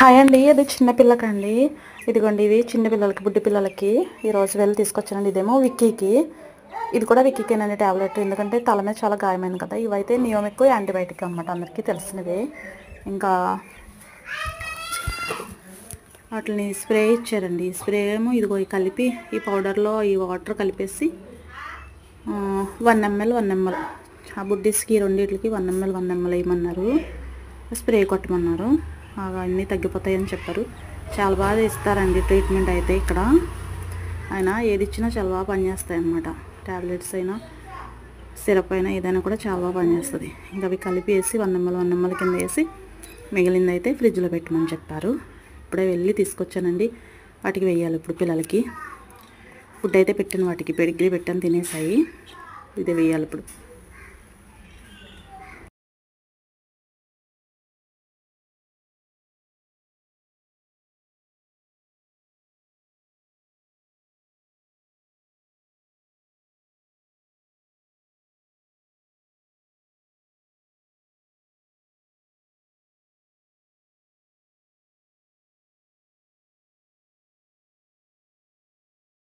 Hi అండి. అది చిన్న పిల్లకండి. ఇదిగోండి ఇవి చిన్న పిల్లలకి బుడ్డి పిల్లలకి ఈరోజు వెళ్ళి తీసుకొచ్చానండి. ఇదేమో విక్కీకి, ఇది కూడా విక్కీకేనండి ట్యాబ్లెట్. ఎందుకంటే తల మీద చాలా గాయమైంది కదా. ఇవైతే నియోమిక్ యాంటీబయాటిక్ అనమాట, అందరికీ తెలిసినవే. ఇంకా వాటిని స్ప్రే ఇచ్చారండి. స్ప్రే ఏమో ఇదిగో కలిపి ఈ పౌడర్లో ఈ వాటర్ కలిపేసి 1 ml ఆ బుడ్డీస్కి రెండింటికి 1 ml వేయమన్నారు. స్ప్రే కొట్టమన్నారు. అవన్నీ తగ్గిపోతాయని చెప్పారు. చాలా బాగా ఇస్తారండి ట్రీట్మెంట్ అయితే ఇక్కడ. ఆయన ఏది ఇచ్చినా చాలా బాగా పనిచేస్తాయి అన్నమాట. ట్యాబ్లెట్స్ అయినా సిరప్ అయినా ఏదైనా కూడా చాలా బాగా పనిచేస్తుంది. ఇంకా అవి కలిపి వేసి 1 ml కింద వేసి మిగిలింది అయితే ఫ్రిడ్జ్లో పెట్టమని చెప్పారు. ఇప్పుడే వెళ్ళి తీసుకొచ్చానండి. వాటికి వేయాలి ఇప్పుడు పిల్లలకి. ఫుడ్ అయితే పెట్టాను, వాటికి పెడిగ్రీ పెట్టాను, తినేసాయి. ఇది వేయాలి ఇప్పుడు.